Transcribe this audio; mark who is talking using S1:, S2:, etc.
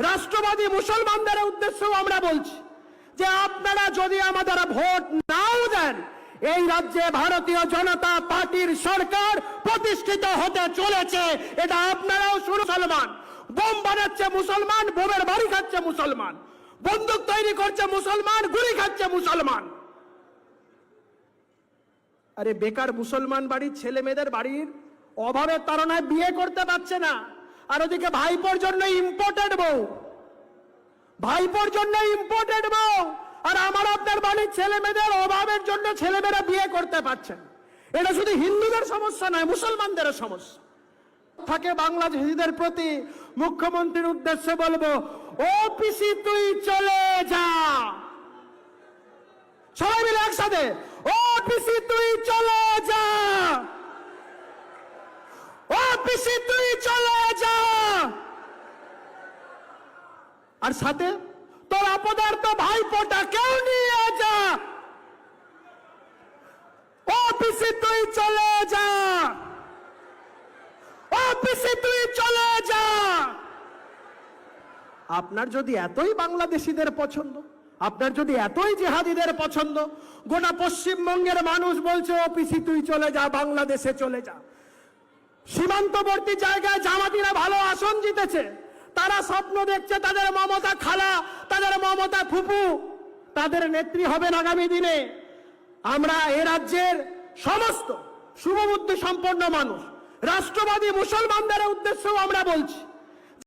S1: রাষ্ট্রবাদী মুসলমানদের উদ্দেশ্যেও আমরা বলছি যে আপনারা যদি আমাদের ভোট নাও দেন, এই রাজ্যে ভারতীয় জনতা পার্টির সরকার প্রতিষ্ঠিত হতে চলেছে। এটা আপনারাও শুরু। মুসলমান বোম বানাচ্ছে, মুসলমান বোমের বাড়ি খাচ্ছে, মুসলমান বন্দুক তৈরি করছে, মুসলমান গুলি খাচ্ছে, মুসলমান। আরে বেকার মুসলমান বাড়ির ছেলে মেয়েদের বাড়ির অভাবের তাড়নায় বিয়ে করতে পারছে না, আর ওদিকে ভাইপোর জন্য ইম্পোর্টেড বউ, ভাইপোর জন্য ইম্পোর্টেড বউ, আর আমার আপনার বাড়ির ছেলে মেয়েদের অভাবের জন্য ছেলেমেয়েরা বিয়ে করতে পারছেন। এটা শুধু হিন্দুদের সমস্যা নয়, মুসলমানদের সমস্যা। থাকে বাংলাদেশিদের প্রতি মুখ্যমন্ত্রীর উদ্দেশ্যে বলবো, ও পিসি তুই চলে যা। সবাই মিলে একসাথে, ও পিসি তুই চলে যা, ও পিসি তুই চলে যা। আর সাথে তোর অপদার্থ ভাইপোটা কেউ নিয়ে যা, ও পিসি তুই চলে যা, ও পিসি তুই চলে যা। আপনার যদি এতই বাংলাদেশিদের পছন্দ, আপনার যদি এতই জেহাদিদের পছন্দ, গোটা পশ্চিমবঙ্গের মানুষ বলছে ও পিসি তুই চলে যা, বাংলাদেশে চলে যা। সীমান্তবর্তী জায়গায় জামাতিরা ভালো আসন জিতেছে, তারা স্বপ্ন দেখছে তাদের মমতা খালা, তাদের মমতা ফুপু তাদের নেত্রী হবেন আগামী দিনে। আমরা এ রাজ্যের সমস্ত শুভবুদ্ধি সম্পন্ন মানুষ, রাষ্ট্রবাদী মুসলমানদের উদ্দেশ্যেও আমরা বলছি,